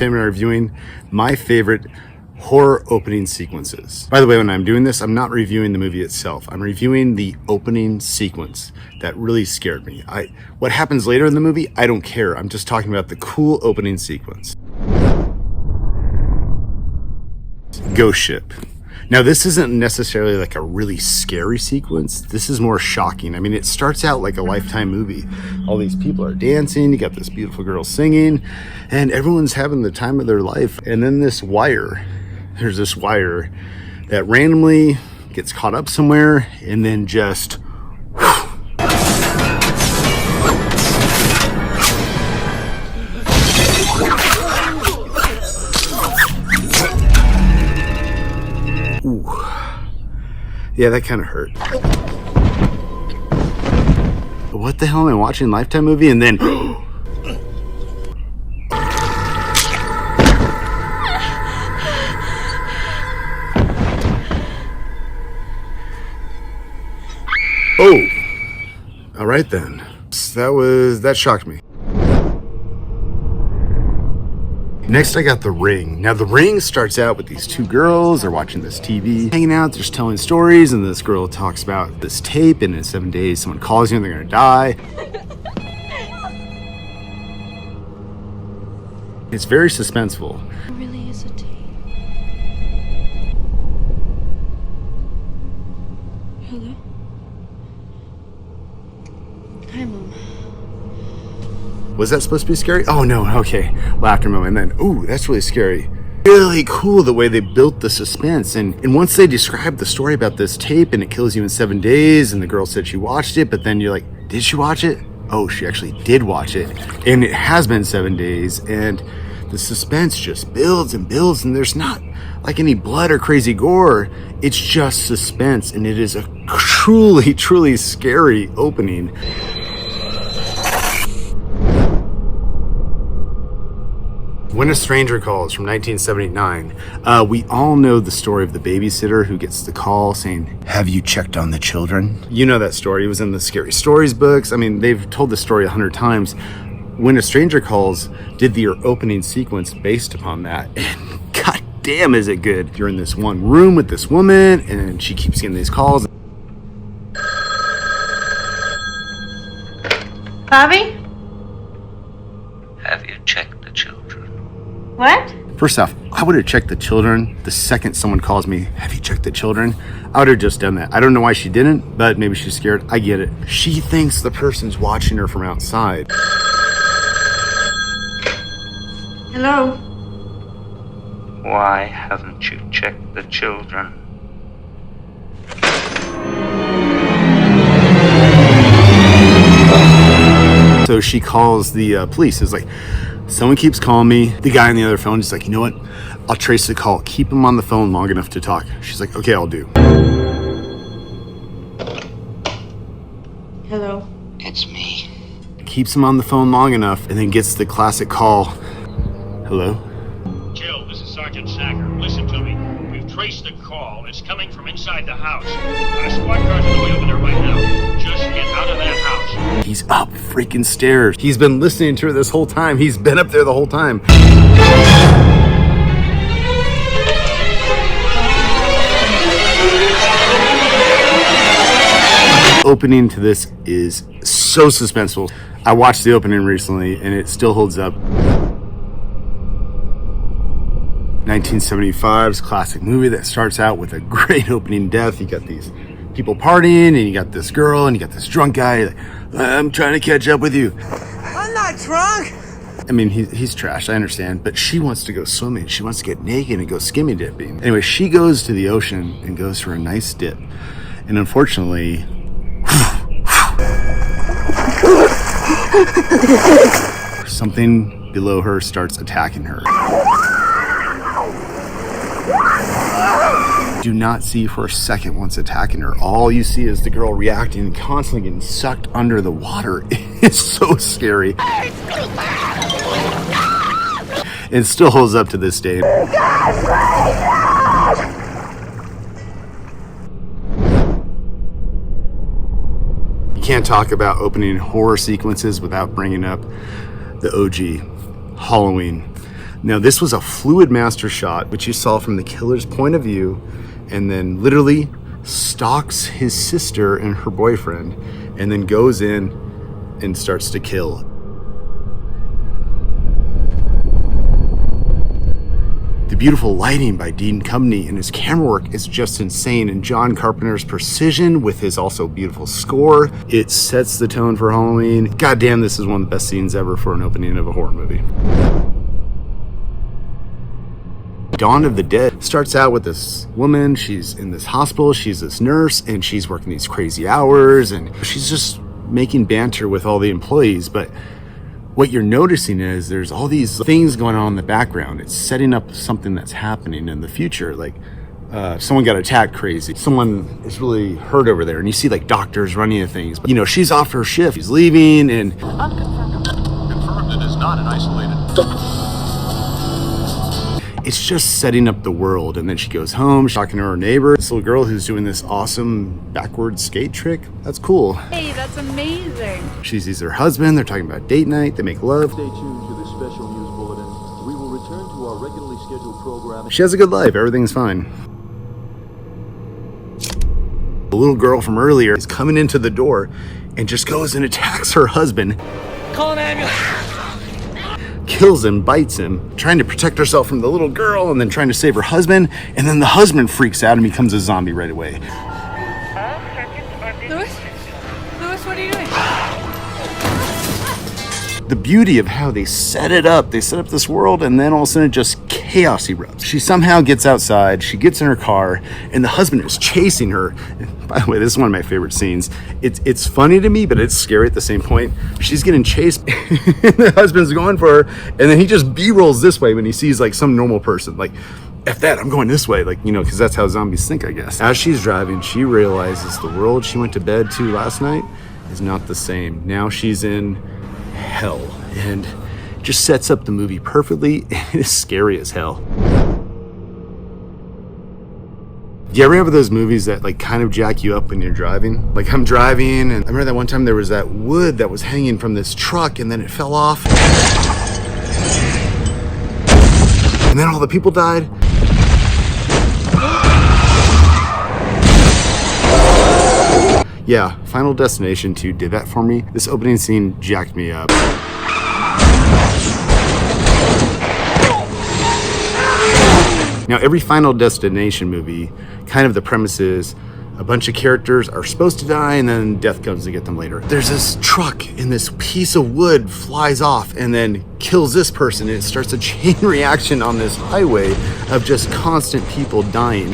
today I'm reviewing my favorite horror opening sequences. By the way, when I'm doing this, I'm not reviewing the movie itself. I'm reviewing the opening sequence that really scared me. What happens later in the movie, I don't care. I'm just talking about the cool opening sequence. Ghost Ship. Now, this isn't necessarily like a really scary sequence. This is more shocking. I mean, it starts out like a Lifetime movie. All these people are dancing, you got this beautiful girl singing, and everyone's having the time of their life. And then there's this wire that randomly gets caught up somewhere and then just ooh. Yeah, that kind of hurt. What the hell am I watching? Lifetime movie? And then oh, all right then. That shocked me. Next, I got The Ring. Now, The Ring starts out with these two girls. They're watching this TV, hanging out, just telling stories, and this girl talks about this tape, and in 7 days, someone calls you and they're gonna die. It's very suspenseful. It really is a tape. Hello? Hi, Mom. Was that supposed to be scary? Oh no, okay. Laughter moment, and then, ooh, that's really scary. Really cool the way they built the suspense. And once they described the story about this tape and it kills you in 7 days, and the girl said she watched it, but then you're like, did she watch it? Oh, she actually did watch it. And it has been 7 days, and the suspense just builds and builds, and there's not like any blood or crazy gore. It's just suspense, and it is a truly, truly scary opening. When a Stranger Calls from 1979. We all know the story of the babysitter who gets the call saying, "Have you checked on the children?" You know that story. It was in the Scary Stories books. I mean, they've told the story 100 times. When a Stranger Calls did the opening sequence based upon that, and god damn is it good. You're in this one room with this woman, and she keeps getting these calls. Bobby? Have you checked the children? What? First off, I would have checked the children the second someone calls me, "Have you checked the children?" I would have just done that. I don't know why she didn't, but maybe she's scared. I get it. She thinks the person's watching her from outside. Hello? Why haven't you checked the children? So she calls the police. It's like, someone keeps calling me. The guy on the other phone is like, you know what? I'll trace the call. Keep him on the phone long enough to talk. She's like, okay, I'll do. Hello? It's me. Keeps him on the phone long enough and then gets the classic call. Hello? Jill, this is Sergeant Sacker. Listen to me. We've traced the call. It's coming from inside the house. Got a squad car's on the way over there right now. Just get out of that house. He's up freaking stairs. He's been listening to her this whole time. He's been up there the whole time. Opening to this is so suspenseful. I watched the opening recently and it still holds up. 1975's classic movie that starts out with a great opening death. You got these people partying, and you got this girl, and you got this drunk guy. Like, I'm trying to catch up with you. I'm not drunk. I mean, he's trash, I understand, but she wants to go swimming. She wants to get naked and go skimmy dipping. Anyway, she goes to the ocean and goes for a nice dip. And unfortunately, something below her starts attacking her. Do not see for a second what's attacking her. All you see is the girl reacting and constantly getting sucked under the water. It's so scary. It still holds up to this day. You can't talk about opening horror sequences without bringing up the OG, Halloween. Now, this was a fluid master shot, which you saw from the killer's point of view, and then literally stalks his sister and her boyfriend, and then goes in and starts to kill. The beautiful lighting by Dean Company and his camera work is just insane, and John Carpenter's precision with his also beautiful score, it sets the tone for Halloween. Goddamn, this is one of the best scenes ever for an opening of a horror movie. Dawn of the Dead starts out with this woman. She's in this hospital, she's this nurse, and she's working these crazy hours, and she's just making banter with all the employees. But what you're noticing is there's all these things going on in the background. It's setting up something that's happening in the future. Like someone got attacked crazy. Someone is really hurt over there, and you see like doctors running into things. But, you know, she's off her shift. She's leaving, and Confirmed it is not an isolated. it's just setting up the world. And then she goes home, she's talking to her neighbor, this little girl who's doing this awesome backward skate trick. That's cool. Hey, that's amazing. She sees her husband, they're talking about date night, they make love. Stay tuned to the special news bulletin. We will return to our regularly scheduled program. She has a good life, everything's fine. The little girl from earlier is coming into the door and just goes and attacks her husband. Call an ambulance. Kills him, bites him, trying to protect herself from the little girl and then trying to save her husband. And then the husband freaks out and becomes a zombie right away. Louis, what are you doing? The beauty of how they set it up, they set up this world, and then all of a sudden just chaos erupts. She somehow gets outside, she gets in her car, and the husband is chasing her. And by the way, this is one of my favorite scenes. It's funny to me, but it's scary at the same point. She's getting chased, and the husband's going for her, and then he just B-rolls this way when he sees like some normal person. Like, F that, I'm going this way. Like, you know, because that's how zombies think, I guess. As she's driving, she realizes the world she went to bed to last night is not the same. Now she's in hell, and just sets up the movie perfectly. It's scary as hell. Do you ever have those movies that like kind of jack you up when you're driving? Like, I'm driving, and I remember that one time there was that wood that was hanging from this truck, and then it fell off, and then all the people died. Yeah, Final Destination 2 did that for me. This opening scene jacked me up. Now, every Final Destination movie, kind of the premise is a bunch of characters are supposed to die and then death comes to get them later. There's this truck and this piece of wood flies off and then kills this person, and it starts a chain reaction on this highway of just constant people dying.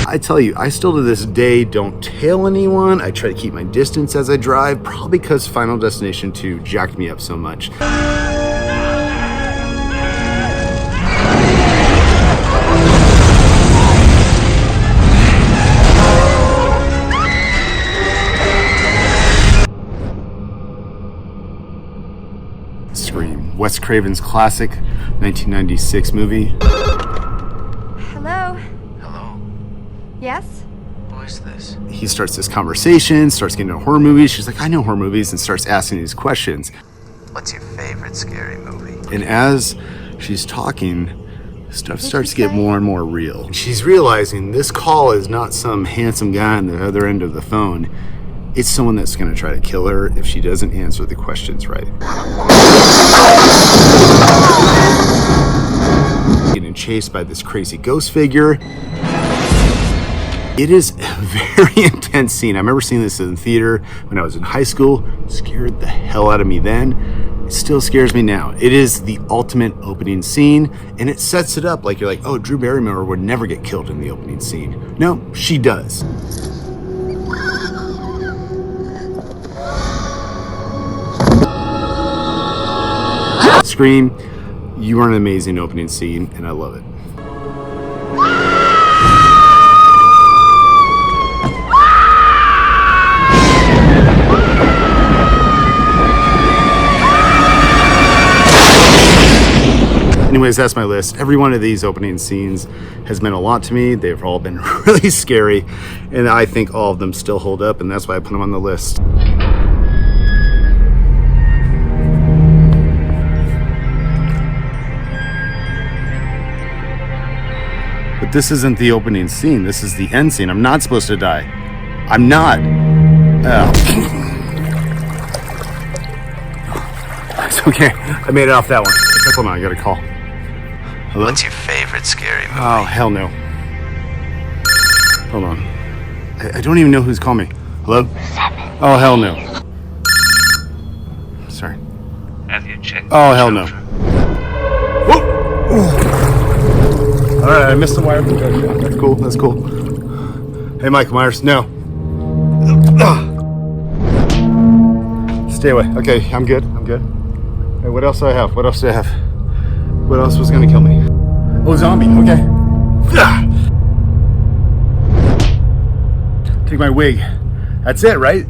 I tell you, I still to this day don't tail anyone. I try to keep my distance as I drive, probably because Final Destination 2 jacked me up so much. Scream, Wes Craven's classic 1996 movie. Hello? Hello. Yes? Who is this? He starts this conversation, starts getting into horror movies. She's like, I know horror movies, and starts asking these questions. What's your favorite scary movie? And as she's talking, stuff starts to get more and more real. She's realizing this call is not some handsome guy on the other end of the phone. It's someone that's going to try to kill her if she doesn't answer the questions right. Getting chased by this crazy ghost figure. It is a very intense scene. I remember seeing this in the theater when I was in high school. It scared the hell out of me then. It still scares me now. It is the ultimate opening scene, and it sets it up like you're like, oh, Drew Barrymore would never get killed in the opening scene. No, she does. Scream, you are an amazing opening scene, and I love it. Anyways, that's my list. Every one of these opening scenes has meant a lot to me. They've all been really scary, and I think all of them still hold up, and that's why I put them on the list. But this isn't the opening scene. This is the end scene. I'm not supposed to die. I'm not. It's okay. I made it off that one. Hold on, I got a call. Hello? What's your favorite scary movie? Oh, hell no. Hold on. I don't even know who's calling me. Hello? 7. Oh, hell no. Sorry. Have you checked Oh, the hell no. children? All right, I missed the wire. That's cool. That's cool. Hey, Michael Myers. No. Stay away. Okay, I'm good. I'm good. Hey, what else do I have? What else do I have? What else was gonna kill me? Oh, zombie. Okay. Take my wig. That's it, right?